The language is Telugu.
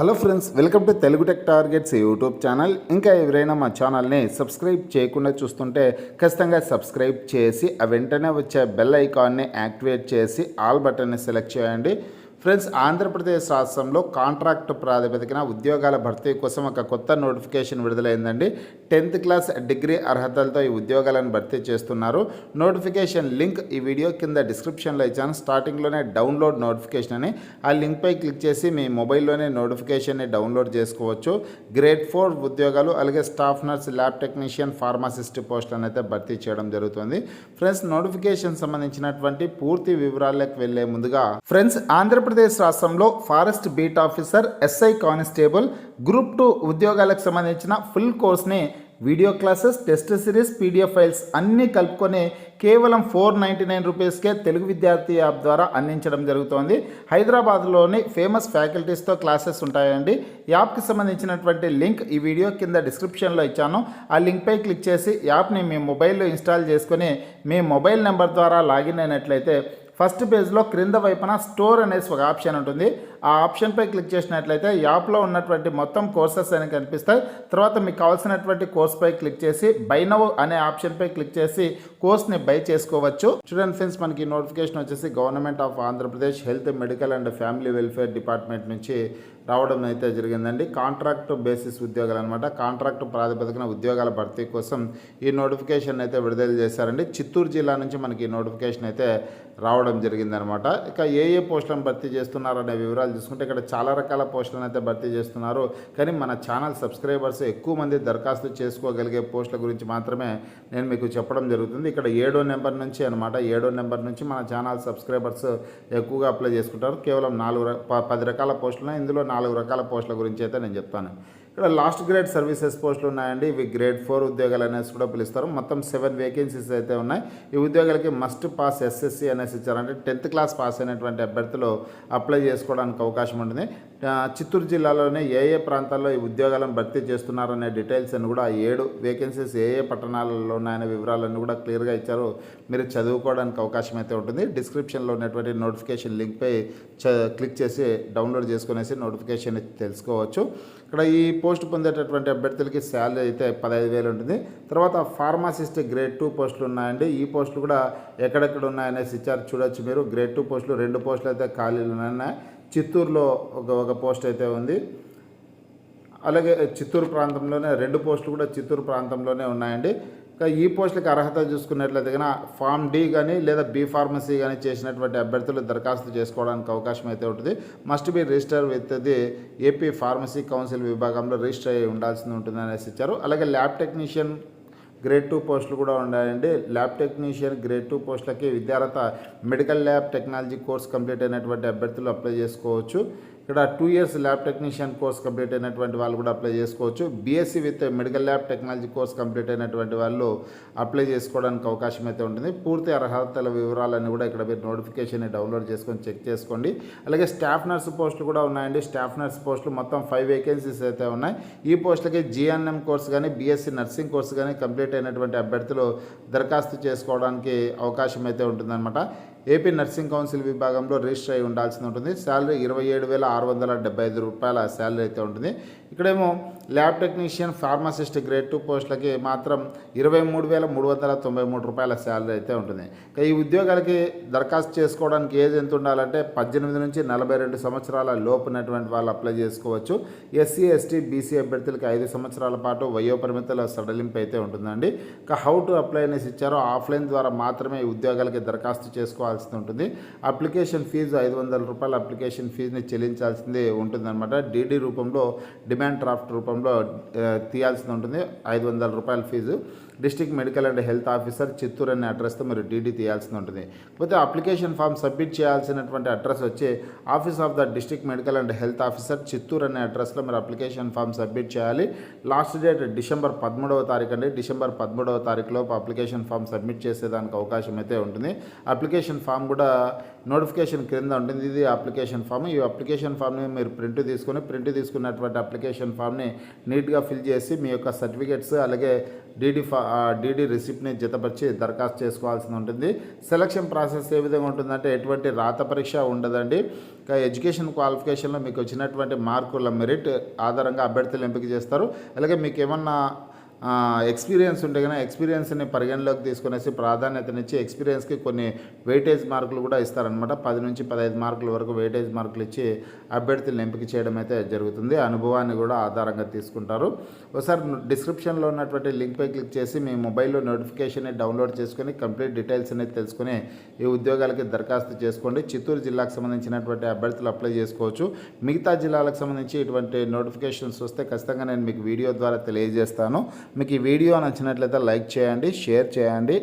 Hello friends, welcome to Telugu tech targets YouTube channel. ఇంకా ఎవరైనా మా ఛానల్ని సబ్స్క్రైబ్ చేయకుండా చూస్తుంటే ఖచ్చితంగా సబ్స్క్రైబ్ చేసి ఆ వెంటనే వచ్చే బెల్ ఐకాన్ని యాక్టివేట్ చేసి ఆల్ బటన్ని సెలెక్ట్ చేయండి. ఫ్రెండ్స్, ఆంధ్రప్రదేశ్ రాష్ట్రంలో కాంట్రాక్ట్ ప్రాతిపదికన ఉద్యోగాల భర్తీ కోసం ఒక కొత్త నోటిఫికేషన్ విడుదలైందండి. 10th క్లాస్ డిగ్రీ అర్హతలతో ఈ ఉద్యోగాలను భర్తీ చేస్తున్నారు. నోటిఫికేషన్ లింక్ ఈ వీడియో కింద డిస్క్రిప్షన్లో ఇచ్చాను. స్టార్టింగ్లోనే డౌన్లోడ్ నోటిఫికేషన్ అని ఆ లింక్పై క్లిక్ చేసి మీ మొబైల్లోనే నోటిఫికేషన్ని డౌన్లోడ్ చేసుకోవచ్చు. గ్రేడ్ 4 ఉద్యోగాలు, అలాగే staff nurse, lab technician, pharmacist పోస్టులను అయితే భర్తీ చేయడం జరుగుతుంది. ఫ్రెండ్స్, నోటిఫికేషన్ సంబంధించినటువంటి పూర్తి వివరాలకు వెళ్లే ముందుగా ఫ్రెండ్స్, ఆంధ్రప్రదేశ్ రాష్ట్రంలో forest beat officer, SI constable, group 2 ఉద్యోగాలకు సంబంధించిన ఫుల్ కోర్స్ని video classes, test series, PDF files అన్నీ కలుపుకొని కేవలం 499 రూపీస్కే తెలుగు విద్యార్థి యాప్ ద్వారా అందించడం జరుగుతోంది. హైదరాబాద్లోని ఫేమస్ ఫ్యాకల్టీస్తో క్లాసెస్ ఉంటాయండి. యాప్కి సంబంధించినటువంటి లింక్ ఈ వీడియో కింద డిస్క్రిప్షన్లో ఇచ్చాను. ఆ లింక్పై క్లిక్ చేసి యాప్ని మీ మొబైల్లో ఇన్స్టాల్ చేసుకొని మీ మొబైల్ నెంబర్ ద్వారా లాగిన్ అయినట్లయితే ఫస్ట్ పేజ్లో క్రింద వైపున స్టోర్ అనేసి ఒక ఆప్షన్ ఉంటుంది. ఆ ఆప్షన్పై క్లిక్ చేసినట్లయితే యాప్లో ఉన్నటువంటి మొత్తం కోర్సెస్ అని కనిపిస్తాయి. తర్వాత మీకు కావాల్సినటువంటి కోర్స్పై క్లిక్ చేసి బై నౌ అనే ఆప్షన్పై క్లిక్ చేసి కోర్స్ని బై చేసుకోవచ్చు. చూడండి ఫ్రెండ్స్, మనకి నోటిఫికేషన్ వచ్చేసి government of Andhra Pradesh health, medical and family welfare department నుంచి రావడం అయితే జరిగిందండి. కాంట్రాక్ట్ బేసిస్ ఉద్యోగాలు అనమాట. కాంట్రాక్ట్ ప్రాతిపదికన ఉద్యోగాల భర్తీ కోసం ఈ నోటిఫికేషన్ అయితే విడుదల చేశారండి. చిత్తూరు జిల్లా నుంచి మనకి ఈ నోటిఫికేషన్ అయితే రావడం జరిగిందనమాట. ఇక ఏ పోస్టులను భర్తీ చేస్తున్నారు అనే వివరాలు చూసుకుంటే ఇక్కడ చాలా రకాల పోస్టులను అయితే భర్తీ చేస్తున్నారు. కానీ మన ఛానల్ సబ్స్క్రైబర్స్ ఎక్కువ మంది దరఖాస్తు చేసుకోగలిగే పోస్టుల గురించి మాత్రమే నేను మీకు చెప్పడం జరుగుతుంది. ఇక్కడ 7వ నెంబర్ నుంచి అనమాట. 7వ నెంబర్ నుంచి మన ఛానల్ సబ్స్క్రైబర్స్ ఎక్కువగా అప్లై చేసుకుంటారు. కేవలం 10 రకాల పోస్టులు, ఇందులో 4 రకాల పోస్టుల గురించి అయితే నేను చెప్తాను. ఇక్కడ లాస్ట్ గ్రేడ్ సర్వీసెస్ పోస్టులు ఉన్నాయండి. ఇవి గ్రేడ్ 4 ఉద్యోగాలు అనేసి కూడా పిలుస్తారు. మొత్తం 7 వేకెన్సీస్ అయితే ఉన్నాయి. ఈ ఉద్యోగాలకి మస్ట్ పాస్ ఎస్ఎస్సి అనేసి ఇచ్చారు. అంటే 10th క్లాస్ పాస్ అయినటువంటి అభ్యర్థులు అప్లై చేసుకోవడానికి అవకాశం ఉంటుంది. చిత్తూరు జిల్లాలోనే ఏ ప్రాంతాల్లో ఈ ఉద్యోగాలను భర్తీ చేస్తున్నారనే డీటెయిల్స్ అని కూడా 7 వేకెన్సీస్ ఏ పట్టణాలలో ఉన్నాయనే వివరాలన్నీ కూడా క్లియర్గా ఇచ్చారు. మీరు చదువుకోవడానికి అవకాశం అయితే ఉంటుంది. డిస్క్రిప్షన్లో ఉన్నటువంటి నోటిఫికేషన్ లింక్పై క్లిక్ చేసి డౌన్లోడ్ చేసుకునేసి నోటిఫికేషన్ తెలుసుకోవచ్చు. ఇక్కడ ఈ పోస్ట్ పొందేటటువంటి అభ్యర్థులకి శాలరీ అయితే 15,000 ఉంటుంది. తర్వాత ఫార్మాసిస్ట్ గ్రేడ్ 2 పోస్టులు ఉన్నాయండి. ఈ పోస్టులు కూడా ఎక్కడెక్కడ ఉన్నాయనేసి ఇచ్చారు. చూడొచ్చు మీరు. గ్రేడ్ 2 పోస్టులు 2 పోస్టులు అయితే ఖాళీలు ఉన్నాయి. చిత్తూరులో ఒక పోస్ట్ అయితే ఉంది. అలాగే చిత్తూరు ప్రాంతంలోనే 2 పోస్టులు కూడా చిత్తూరు ప్రాంతంలోనే ఉన్నాయండి. ఈ పోస్టులకు అర్హత చూసుకున్నట్లయితే కనుక ఫామ్ డి కానీ లేదా బి ఫార్మసీ కానీ చేసినటువంటి అభ్యర్థులు దరఖాస్తు చేసుకోవడానికి అవకాశం అయితే ఉంటుంది. Must be register with the AP pharmacy council విభాగంలో రిజిస్టర్ అయ్యి ఉండాల్సి ఉంటుంది అనేసి ఇచ్చారు. అలాగే ల్యాబ్ టెక్నీషియన్ గ్రేడ్ 2 పోస్టులు కూడా ఉన్నాయండి. ల్యాబ్ టెక్నీషియన్ గ్రేడ్ 2 పోస్టులకి విద్యార్హత medical lab technology course complete అయినటువంటి అభ్యర్థులు అప్లై చేసుకోవచ్చు. ఇక్కడ 2 years lab technician course complete అయినటువంటి వాళ్ళు కూడా అప్లై చేసుకోవచ్చు. BSc with medical lab technology course complete అయినటువంటి వాళ్ళు అప్లై చేసుకోవడానికి అవకాశం అయితే ఉంటుంది. పూర్తి అర్హతల వివరాలన్నీ కూడా ఇక్కడ మీరు నోటిఫికేషన్ని డౌన్లోడ్ చేసుకొని చెక్ చేసుకోండి. అలాగే స్టాఫ్ నర్స్ పోస్టులు కూడా ఉన్నాయండి. స్టాఫ్ నర్స్ పోస్టులు మొత్తం 5 వేకెన్సీస్ అయితే ఉన్నాయి. ఈ పోస్టులకి జిఎన్ఎం కోర్స్ కానీ బీఎస్సీ నర్సింగ్ కోర్స్ కానీ కంప్లీట్ అయినటువంటి అభ్యర్థులు దరఖాస్తు చేసుకోవడానికి అవకాశం అయితే ఉంటుందన్నమాట. ఏపీ నర్సింగ్ కౌన్సిల్ విభాగంలో రిజిస్టర్ అయి ఉండాల్సి ఉంటుంది. శాలరీ 27,675 రూపాయల శాలరీ అయితే ఉంటుంది. ఇక్కడేమో ల్యాబ్ టెక్నీషియన్, ఫార్మసిస్ట్ గ్రేడ్ 2 పోస్టులకి మాత్రం 23,393 రూపాయల శాలరీ అయితే ఉంటుంది. ఈ ఉద్యోగాలకి దరఖాస్తు చేసుకోవడానికి ఏజ్ ఎంత ఉండాలంటే 18 నుంచి 42 సంవత్సరాల లోపునటువంటి వాళ్ళు అప్లై చేసుకోవచ్చు. ఎస్సీ, ఎస్టీ, బీసీ అభ్యర్థులకి 5 సంవత్సరాల పాటు వయోపరిమితుల సడలింపు అయితే ఉంటుందండి. హౌ టు అప్లై అనేసి ఇచ్చారో ఆఫ్లైన్ ద్వారా మాత్రమే ఈ ఉద్యోగాలకి దరఖాస్తు చేసుకోవాల్సి ఉంటుంది. అప్లికేషన్ ఫీజు 500 రూపాయల అప్లికేషన్ ఫీజుని చెల్లించాల్సింది ఉంటుందన్నమాట. డీడీ రూపంలో, డిమాండ్ డ్రాఫ్ట్ రూపంలో తీయాల్సి ఉంటుంది. 500 రూపాయల fees. District medical and health officer Chittoor అనే అడ్రస్తో మీరు డీడీ తీయాల్సి ఉంటుంది. పోతే అప్లికేషన్ ఫామ్ సబ్మిట్ చేయాల్సినటువంటి అడ్రస్ వచ్చి office of the district medical and health officer Chittoor అనే అడ్రస్లో మీరు అప్లికేషన్ ఫామ్ సబ్మిట్ చేయాలి. లాస్ట్ డేట్ డిసెంబర్ 13వ తారీఖు అండి. డిసెంబర్ 13వ తారీఖులోపు అప్లికేషన్ ఫామ్ సబ్మిట్ చేసేదానికి అవకాశం అయితే ఉంటుంది. అప్లికేషన్ ఫామ్ కూడా నోటిఫికేషన్ క్రింద ఉంటుంది. ఇది అప్లికేషన్ ఫామ్. ఈ అప్లికేషన్ ఫామ్ని మీరు ప్రింట్ తీసుకున్నటువంటి అప్లికేషన్ ఫామ్ని నీట్గా ఫిల్ చేసి మీ యొక్క సర్టిఫికేట్స్ అలాగే డీడీ ఆ డీడీ రిసిప్ట్ని జతపరిచి దరఖాస్తు చేసుకోవాల్సి ఉంటుంది. సెలక్షన్ ప్రాసెస్ ఏ విధంగా ఉంటుందంటే ఎటువంటి రాత పరీక్ష ఉండదండి. ఇంకా ఎడ్యుకేషన్ క్వాలిఫికేషన్లో మీకు వచ్చినటువంటి మార్కుల మెరిట్ ఆధారంగా అభ్యర్థులు ఎంపిక చేస్తారు. అలాగే మీకు ఏమన్నా ఎక్స్పీరియన్స్ ఉంటే కనుక ఎక్స్పీరియన్స్ని పరిగణలోకి తీసుకునేసి ప్రాధాన్యతనిచ్చి ఎక్స్పీరియన్స్కి కొన్ని వెయిటేజ్ మార్కులు కూడా ఇస్తారనమాట. 10 నుంచి 15 మార్కుల వరకు వెయిటేజ్ మార్కులు ఇచ్చి అభ్యర్థులను ఎంపిక చేయడం అయితే జరుగుతుంది. అనుభవాన్ని కూడా ఆధారంగా తీసుకుంటారు. ఒకసారి డిస్క్రిప్షన్లో ఉన్నటువంటి లింక్పై క్లిక్ చేసి మీ మొబైల్లో నోటిఫికేషన్ని డౌన్లోడ్ చేసుకొని కంప్లీట్ డీటెయిల్స్ అనేది తెలుసుకొని ఈ ఉద్యోగాలకి దరఖాస్తు చేసుకోండి. చిత్తూరు జిల్లాకు సంబంధించినటువంటి అభ్యర్థులు అప్లై చేసుకోవచ్చు. మిగతా జిల్లాలకు సంబంధించి ఇటువంటి నోటిఫికేషన్స్ వస్తే ఖచ్చితంగా నేను మీకు వీడియో ద్వారా తెలియజేస్తాను. మీకు ఈ వీడియో నచ్చినట్లయితే లైక్ చేయండి, షేర్ చేయండి.